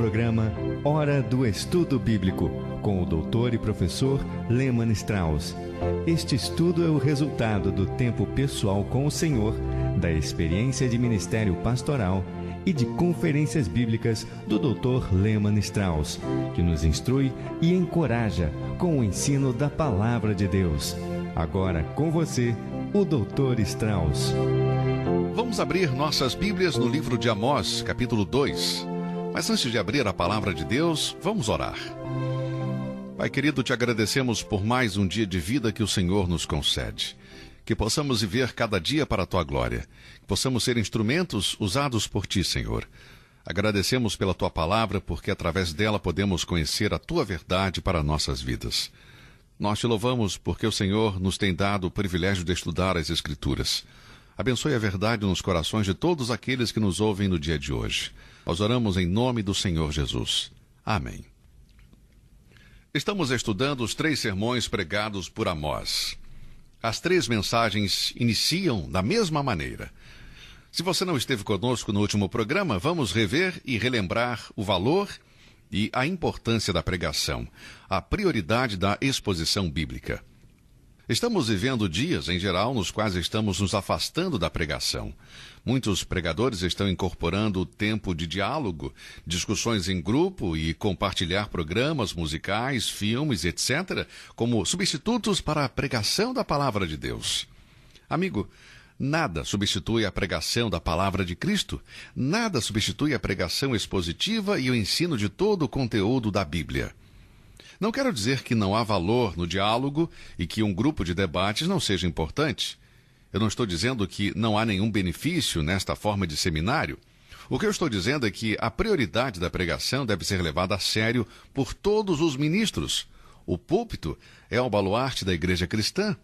programa Hora do Estudo Bíblico, com o doutor e professor Lehmann Strauss. Este estudo é o resultado do tempo pessoal com o Senhor, da experiência de ministério pastoral e de conferências bíblicas do Dr. Lehmann Strauss, que nos instrui e encoraja com o ensino da Palavra de Deus. Agora com você, o Dr. Strauss. Vamos abrir nossas Bíblias no livro de Amós, capítulo 2. Mas antes de abrir a Palavra de Deus, vamos orar. Pai querido, te agradecemos por mais um dia de vida que o Senhor nos concede. Que possamos viver cada dia para a Tua glória. Que possamos ser instrumentos usados por Ti, Senhor. Agradecemos pela Tua Palavra, porque através dela podemos conhecer a Tua verdade para nossas vidas. Nós te louvamos porque o Senhor nos tem dado o privilégio de estudar as Escrituras. Abençoe a verdade nos corações de todos aqueles que nos ouvem no dia de hoje. Nós oramos em nome do Senhor Jesus. Amém. Estamos estudando os 3 sermões pregados por Amós. As 3 mensagens iniciam da mesma maneira. Se você não esteve conosco no último programa, vamos rever e relembrar o valor e a importância da pregação, a prioridade da exposição bíblica. Estamos vivendo dias, em geral, nos quais estamos nos afastando da pregação. Muitos pregadores estão incorporando o tempo de diálogo, discussões em grupo e compartilhar programas musicais, filmes, etc., como substitutos para a pregação da Palavra de Deus. Amigo, nada substitui a pregação da Palavra de Cristo, nada substitui a pregação expositiva e o ensino de todo o conteúdo da Bíblia. Não quero dizer que não há valor no diálogo e que um grupo de debates não seja importante. Eu não estou dizendo que não há nenhum benefício nesta forma de seminário. O que eu estou dizendo é que a prioridade da pregação deve ser levada a sério por todos os ministros. O púlpito é o baluarte da igreja cristã.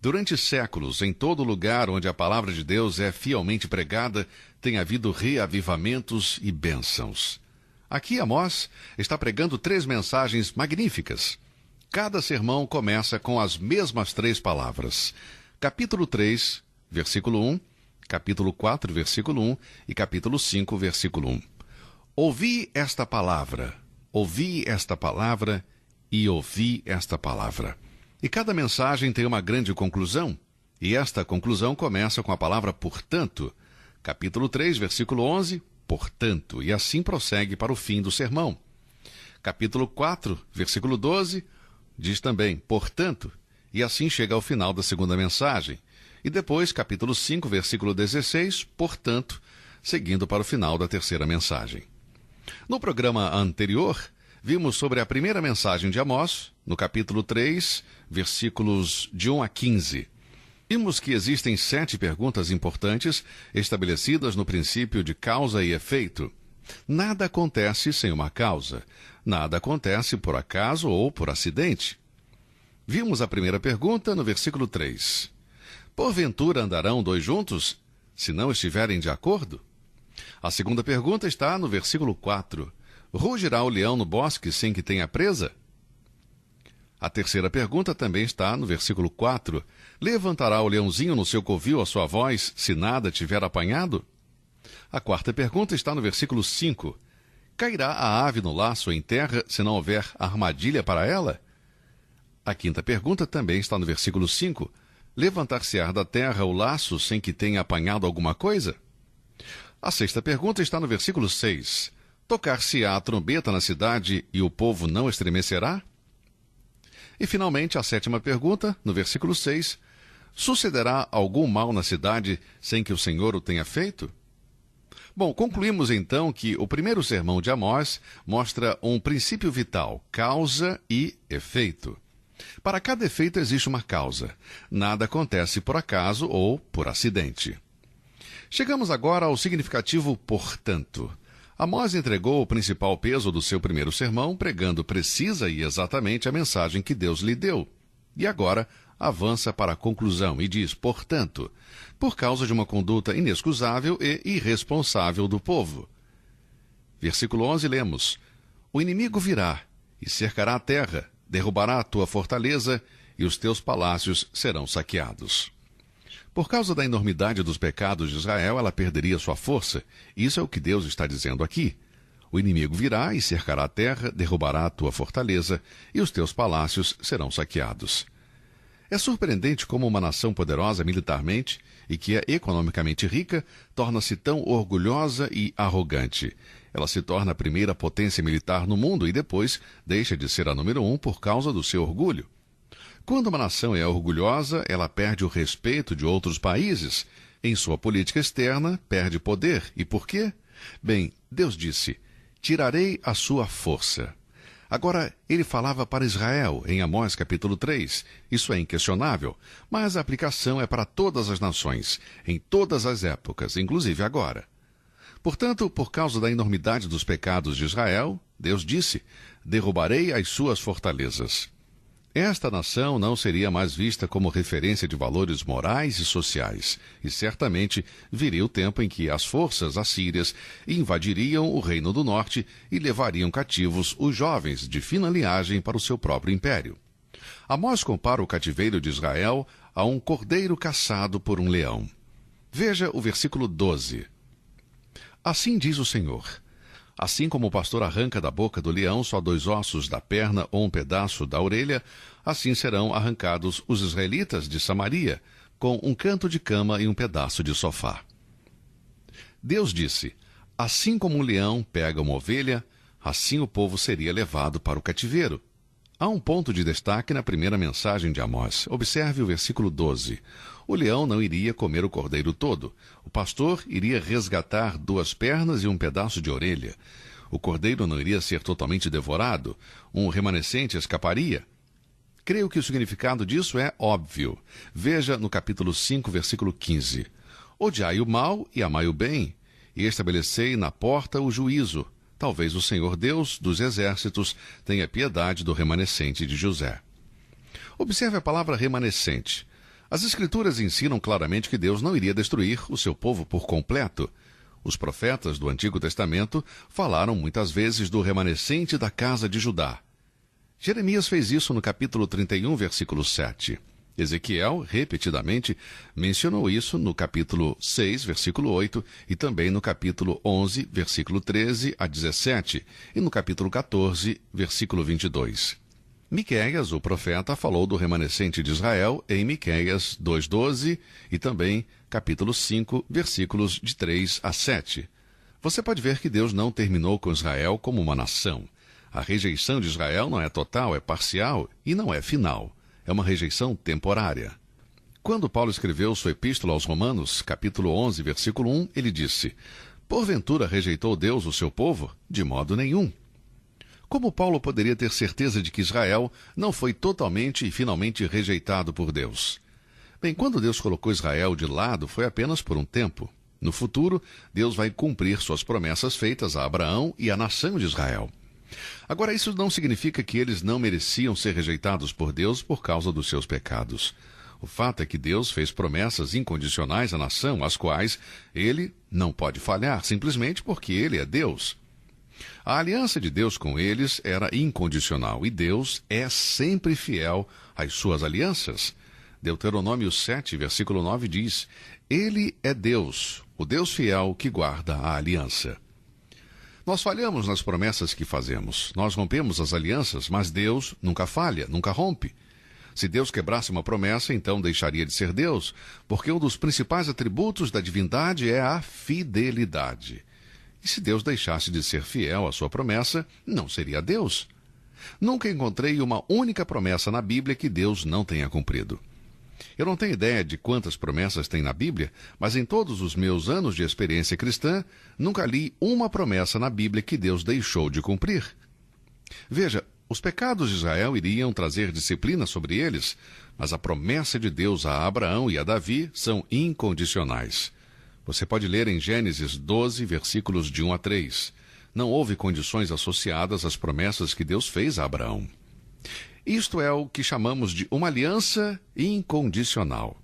Durante séculos, em todo lugar onde a palavra de Deus é fielmente pregada, tem havido reavivamentos e bênçãos. Aqui Amós está pregando 3 mensagens magníficas. Cada sermão começa com as mesmas 3 palavras. Capítulo 3, versículo 1, capítulo 4, versículo 1 e capítulo 5, versículo 1. Ouvi esta palavra e ouvi esta palavra. E cada mensagem tem uma grande conclusão, e esta conclusão começa com a palavra portanto. Capítulo 3, versículo 11, portanto, e assim prossegue para o fim do sermão. Capítulo 4, versículo 12, diz também, portanto, e assim chega ao final da segunda mensagem. E depois, capítulo 5, versículo 16, portanto, seguindo para o final da terceira mensagem. No programa anterior, vimos sobre a primeira mensagem de Amós, no capítulo 3, versículos de 1 a 15. Vimos que existem 7 perguntas importantes estabelecidas no princípio de causa e efeito. Nada acontece sem uma causa. Nada acontece por acaso ou por acidente. Vimos a primeira pergunta no versículo 3. Porventura andarão 2 juntos, se não estiverem de acordo? A segunda pergunta está no versículo 4. Rugirá o leão no bosque sem que tenha presa? A terceira pergunta também está no versículo 4. Levantará o leãozinho no seu covil a sua voz, se nada tiver apanhado? A quarta pergunta está no versículo 5. Cairá a ave no laço em terra, se não houver armadilha para ela? A quinta pergunta também está no versículo 5. Levantar-se-á da terra o laço sem que tenha apanhado alguma coisa? A sexta pergunta está no versículo 6. Tocar-se-á a trombeta na cidade e o povo não estremecerá? E, finalmente, a sétima pergunta, no versículo 6, sucederá algum mal na cidade sem que o Senhor o tenha feito? Bom, concluímos então que o primeiro sermão de Amós mostra um princípio vital, causa e efeito. Para cada efeito existe uma causa. Nada acontece por acaso ou por acidente. Chegamos agora ao significativo portanto. Amós entregou o principal peso do seu primeiro sermão, pregando precisa e exatamente a mensagem que Deus lhe deu. E agora avança para a conclusão e diz, portanto, por causa de uma conduta inexcusável e irresponsável do povo. Versículo 11 lemos, o inimigo virá e cercará a terra, derrubará a tua fortaleza e os teus palácios serão saqueados. Por causa da enormidade dos pecados de Israel, ela perderia sua força. Isso é o que Deus está dizendo aqui. O inimigo virá e cercará a terra, derrubará a tua fortaleza, e os teus palácios serão saqueados. É surpreendente como uma nação poderosa militarmente e que é economicamente rica torna-se tão orgulhosa e arrogante. Ela se torna a primeira potência militar no mundo e depois deixa de ser a número 1 por causa do seu orgulho. Quando uma nação é orgulhosa, ela perde o respeito de outros países. Em sua política externa, perde poder. E por quê? Bem, Deus disse: tirarei a sua força. Agora, ele falava para Israel, em Amós capítulo 3. Isso é inquestionável, mas a aplicação é para todas as nações, em todas as épocas, inclusive agora. Portanto, por causa da enormidade dos pecados de Israel, Deus disse: derrubarei as suas fortalezas. Esta nação não seria mais vista como referência de valores morais e sociais, e certamente viria o tempo em que as forças assírias invadiriam o Reino do Norte e levariam cativos os jovens de fina linhagem para o seu próprio império. Amós compara o cativeiro de Israel a um cordeiro caçado por um leão. Veja o versículo 12. Assim diz o Senhor: assim como o pastor arranca da boca do leão só 2 ossos da perna ou um pedaço da orelha, assim serão arrancados os israelitas de Samaria, com um canto de cama e um pedaço de sofá. Deus disse: assim como um leão pega uma ovelha, assim o povo seria levado para o cativeiro. Há um ponto de destaque na primeira mensagem de Amós. Observe o versículo 12. O leão não iria comer o cordeiro todo. O pastor iria resgatar 2 pernas e um pedaço de orelha. O cordeiro não iria ser totalmente devorado. Um remanescente escaparia. Creio que o significado disso é óbvio. Veja no capítulo 5, versículo 15. Odiai o mal e amai o bem, e estabelecei na porta o juízo. Talvez o Senhor Deus dos exércitos tenha piedade do remanescente de José. Observe a palavra remanescente. As Escrituras ensinam claramente que Deus não iria destruir o seu povo por completo. Os profetas do Antigo Testamento falaram muitas vezes do remanescente da casa de Judá. Jeremias fez isso no capítulo 31, versículo 7. Ezequiel, repetidamente, mencionou isso no capítulo 6, versículo 8, e também no capítulo 11, versículo 13 a 17, e no capítulo 14, versículo 22. Miqueias, o profeta, falou do remanescente de Israel em Miqueias 2:12 e também capítulo 5, versículos de 3 a 7. Você pode ver que Deus não terminou com Israel como uma nação. A rejeição de Israel não é total, é parcial e não é final. É uma rejeição temporária. Quando Paulo escreveu sua epístola aos Romanos, capítulo 11, versículo 1, ele disse: porventura rejeitou Deus o seu povo? De modo nenhum. Como Paulo poderia ter certeza de que Israel não foi totalmente e finalmente rejeitado por Deus? Bem, quando Deus colocou Israel de lado, foi apenas por um tempo. No futuro, Deus vai cumprir suas promessas feitas a Abraão e à nação de Israel. Agora, isso não significa que eles não mereciam ser rejeitados por Deus por causa dos seus pecados. O fato é que Deus fez promessas incondicionais à nação, as quais ele não pode falhar, simplesmente porque ele é Deus. A aliança de Deus com eles era incondicional, e Deus é sempre fiel às suas alianças. Deuteronômio 7, versículo 9 diz: ele é Deus, o Deus fiel que guarda a aliança. Nós falhamos nas promessas que fazemos. Nós rompemos as alianças, mas Deus nunca falha, nunca rompe. Se Deus quebrasse uma promessa, então deixaria de ser Deus, porque um dos principais atributos da divindade é a fidelidade. E se Deus deixasse de ser fiel à sua promessa, não seria Deus. Nunca encontrei uma única promessa na Bíblia que Deus não tenha cumprido. Eu não tenho ideia de quantas promessas tem na Bíblia, mas em todos os meus anos de experiência cristã, nunca li uma promessa na Bíblia que Deus deixou de cumprir. Veja, os pecados de Israel iriam trazer disciplina sobre eles, mas a promessa de Deus a Abraão e a Davi são incondicionais. Você pode ler em Gênesis 12, versículos de 1 a 3. Não houve condições associadas às promessas que Deus fez a Abraão. Isto é o que chamamos de uma aliança incondicional.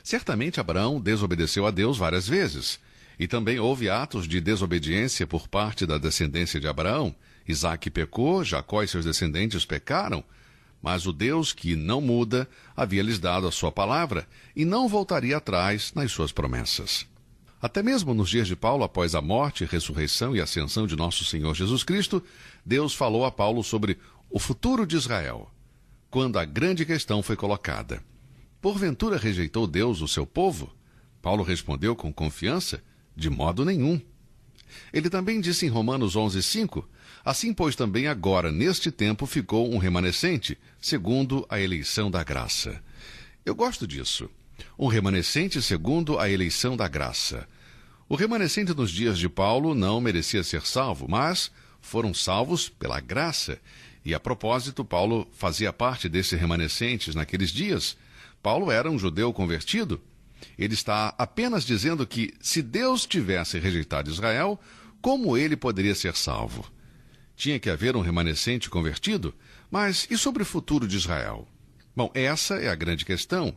Certamente Abraão desobedeceu a Deus várias vezes, e também houve atos de desobediência por parte da descendência de Abraão. Isaque pecou, Jacó e seus descendentes pecaram, mas o Deus que não muda havia lhes dado a sua palavra e não voltaria atrás nas suas promessas. Até mesmo nos dias de Paulo, após a morte, ressurreição e ascensão de nosso Senhor Jesus Cristo, Deus falou a Paulo sobre o futuro de Israel, quando a grande questão foi colocada. Porventura rejeitou Deus o seu povo? Paulo respondeu com confiança, de modo nenhum. Ele também disse em Romanos 11:5, assim pois também agora, neste tempo, ficou um remanescente, segundo a eleição da graça. Eu gosto disso. Um remanescente segundo a eleição da graça. O remanescente nos dias de Paulo não merecia ser salvo, mas foram salvos pela graça. E a propósito, Paulo fazia parte desses remanescentes naqueles dias. Paulo era um judeu convertido. Ele está apenas dizendo que, se Deus tivesse rejeitado Israel, como ele poderia ser salvo? Tinha que haver um remanescente convertido? Mas e sobre o futuro de Israel? Bom, essa é a grande questão.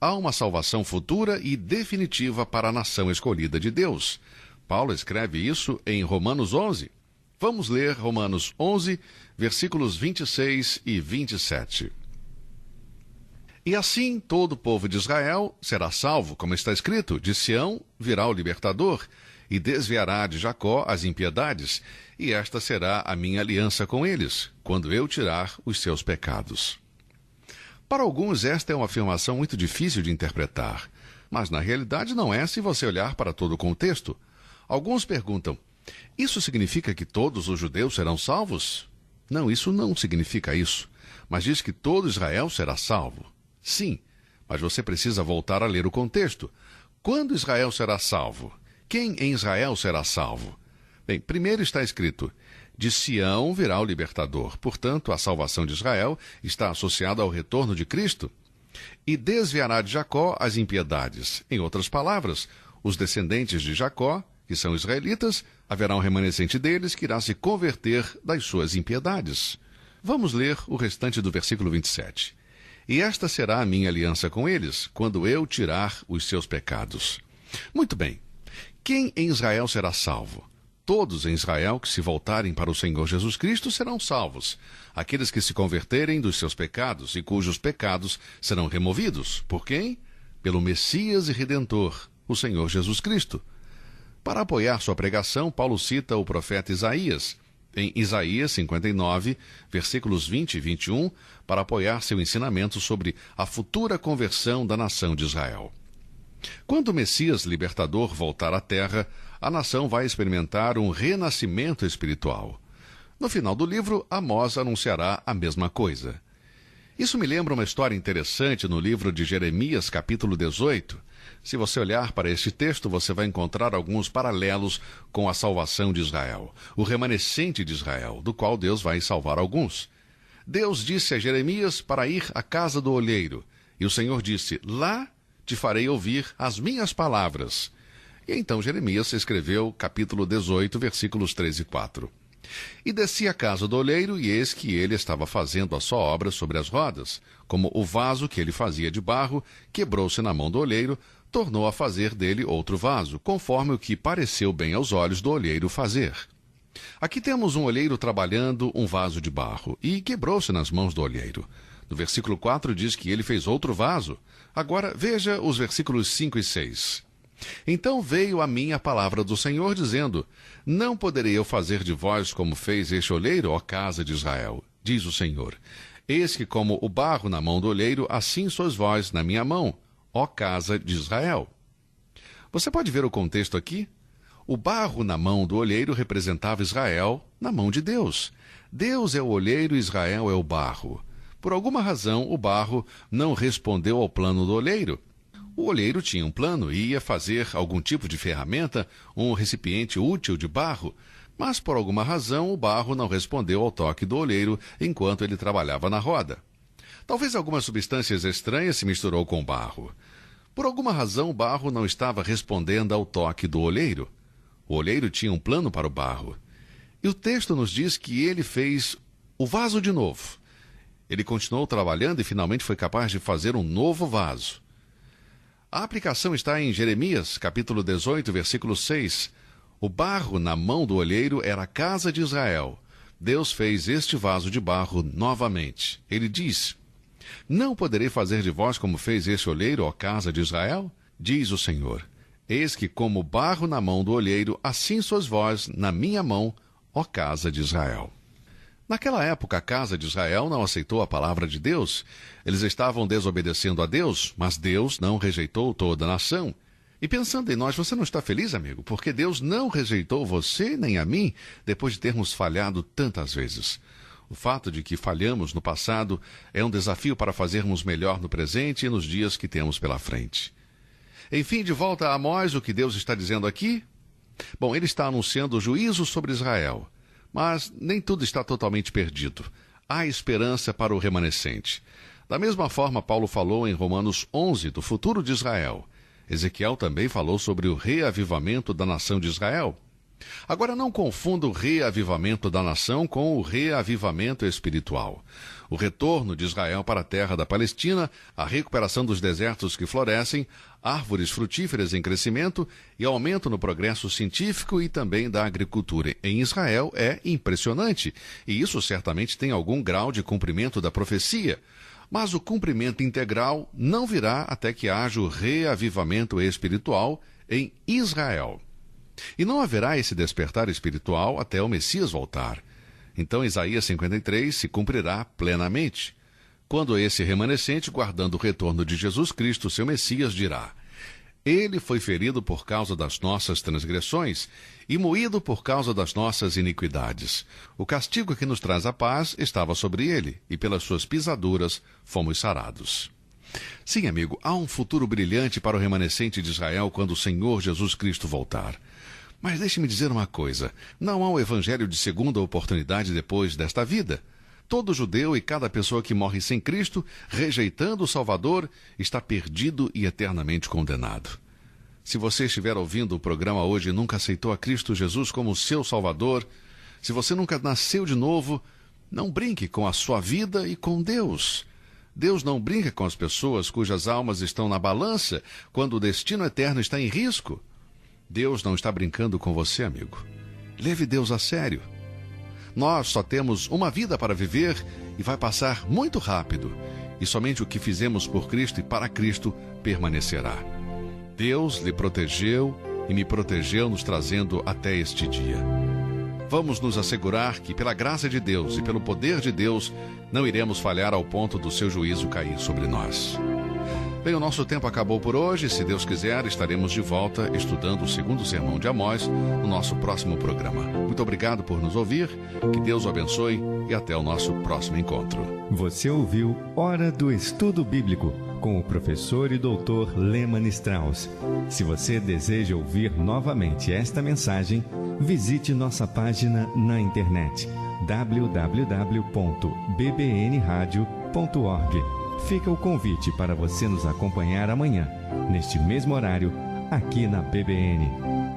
Há uma salvação futura e definitiva para a nação escolhida de Deus. Paulo escreve isso em Romanos 11. Vamos ler Romanos 11, versículos 26 e 27. E assim todo o povo de Israel será salvo, como está escrito, de Sião virá o libertador, e desviará de Jacó as impiedades, e esta será a minha aliança com eles, quando eu tirar os seus pecados. Para alguns, esta é uma afirmação muito difícil de interpretar, mas na realidade não é se você olhar para todo o contexto. Alguns perguntam, isso significa que todos os judeus serão salvos? Não, isso não significa isso, mas diz que todo Israel será salvo. Sim, mas você precisa voltar a ler o contexto. Quando Israel será salvo? Quem em Israel será salvo? Bem, primeiro está escrito, de Sião virá o libertador. Portanto, a salvação de Israel está associada ao retorno de Cristo. E desviará de Jacó as impiedades. Em outras palavras, os descendentes de Jacó, que são israelitas, haverá um remanescente deles que irá se converter das suas impiedades. Vamos ler o restante do versículo 27. E esta será a minha aliança com eles, quando eu tirar os seus pecados. Muito bem. Quem em Israel será salvo? Todos em Israel que se voltarem para o Senhor Jesus Cristo serão salvos. Aqueles que se converterem dos seus pecados e cujos pecados serão removidos. Por quem? Pelo Messias e Redentor, o Senhor Jesus Cristo. Para apoiar sua pregação, Paulo cita o profeta Isaías, em Isaías 59, versículos 20 e 21, para apoiar seu ensinamento sobre a futura conversão da nação de Israel. Quando o Messias libertador voltar à terra, a nação vai experimentar um renascimento espiritual. No final do livro, Amós anunciará a mesma coisa. Isso me lembra uma história interessante no livro de Jeremias, capítulo 18. Se você olhar para este texto, você vai encontrar alguns paralelos com a salvação de Israel, o remanescente de Israel, do qual Deus vai salvar alguns. Deus disse a Jeremias para ir à casa do olheiro, e o Senhor disse, lá te farei ouvir as minhas palavras. E então Jeremias escreveu capítulo 18, versículos 3 e 4. E desci à casa do olheiro, e eis que ele estava fazendo a sua obra sobre as rodas. Como o vaso que ele fazia de barro quebrou-se na mão do olheiro, tornou a fazer dele outro vaso, conforme o que pareceu bem aos olhos do olheiro fazer. Aqui temos um olheiro trabalhando um vaso de barro, e quebrou-se nas mãos do olheiro. No versículo 4 diz que ele fez outro vaso. Agora veja os versículos 5 e 6. Então veio a mim a palavra do Senhor, dizendo, não poderei eu fazer de vós como fez este olheiro, ó casa de Israel, diz o Senhor. Eis que como o barro na mão do olheiro, assim sois vós na minha mão, ó casa de Israel. Você pode ver o contexto aqui? O barro na mão do olheiro representava Israel na mão de Deus. Deus é o olheiro e Israel é o barro. Por alguma razão, o barro não respondeu ao plano do olheiro. O olheiro tinha um plano e ia fazer algum tipo de ferramenta, um recipiente útil de barro, mas por alguma razão o barro não respondeu ao toque do olheiro enquanto ele trabalhava na roda. Talvez algumas substâncias estranhas se misturou com o barro. Por alguma razão o barro não estava respondendo ao toque do olheiro. O olheiro tinha um plano para o barro. E o texto nos diz que ele fez o vaso de novo. Ele continuou trabalhando e finalmente foi capaz de fazer um novo vaso. A aplicação está em Jeremias, capítulo 18, versículo 6. O barro na mão do olheiro era a casa de Israel. Deus fez este vaso de barro novamente. Ele diz, não poderei fazer de vós como fez este olheiro, ó casa de Israel? Diz o Senhor. Eis que, como barro na mão do olheiro, assim sois vós na minha mão, ó casa de Israel. Naquela época, a casa de Israel não aceitou a palavra de Deus. Eles estavam desobedecendo a Deus, mas Deus não rejeitou toda a nação. E pensando em nós, você não está feliz, amigo? Porque Deus não rejeitou você nem a mim, depois de termos falhado tantas vezes. O fato de que falhamos no passado é um desafio para fazermos melhor no presente e nos dias que temos pela frente. Enfim, de volta a Amós, o que Deus está dizendo aqui? Bom, ele está anunciando o juízo sobre Israel. Mas nem tudo está totalmente perdido. Há esperança para o remanescente. Da mesma forma, Paulo falou em Romanos 11 do futuro de Israel. Ezequiel também falou sobre o reavivamento da nação de Israel. Agora, não confunda o reavivamento da nação com o reavivamento espiritual. O retorno de Israel para a terra da Palestina, a recuperação dos desertos que florescem, árvores frutíferas em crescimento e aumento no progresso científico e também da agricultura em Israel é impressionante, e isso certamente tem algum grau de cumprimento da profecia. Mas o cumprimento integral não virá até que haja o reavivamento espiritual em Israel. E não haverá esse despertar espiritual até o Messias voltar. Então Isaías 53 se cumprirá plenamente, quando esse remanescente, guardando o retorno de Jesus Cristo, seu Messias, dirá: Ele foi ferido por causa das nossas transgressões e moído por causa das nossas iniquidades. O castigo que nos traz a paz estava sobre ele, e pelas suas pisaduras fomos sarados. Sim, amigo, há um futuro brilhante para o remanescente de Israel quando o Senhor Jesus Cristo voltar. Mas deixe-me dizer uma coisa, não há um evangelho de segunda oportunidade depois desta vida. Todo judeu e cada pessoa que morre sem Cristo, rejeitando o Salvador, está perdido e eternamente condenado. Se você estiver ouvindo o programa hoje e nunca aceitou a Cristo Jesus como seu Salvador, se você nunca nasceu de novo, não brinque com a sua vida e com Deus. Deus não brinca com as pessoas cujas almas estão na balança quando o destino eterno está em risco. Deus não está brincando com você, amigo. Leve Deus a sério. Nós só temos uma vida para viver e vai passar muito rápido. E somente o que fizemos por Cristo e para Cristo permanecerá. Deus lhe protegeu e me protegeu, nos trazendo até este dia. Vamos nos assegurar que, pela graça de Deus e pelo poder de Deus, não iremos falhar ao ponto do seu juízo cair sobre nós. Bem, o nosso tempo acabou por hoje. Se Deus quiser, estaremos de volta estudando o segundo sermão de Amós no nosso próximo programa. Muito obrigado por nos ouvir, que Deus o abençoe e até o nosso próximo encontro. Você ouviu Hora do Estudo Bíblico, com o professor e doutor Leman Strauss. Se você deseja ouvir novamente esta mensagem, visite nossa página na internet www.bbnradio.org. Fica o convite para você nos acompanhar amanhã, neste mesmo horário, aqui na BBN.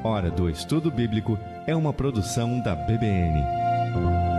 Hora do Estudo Bíblico é uma produção da BBN.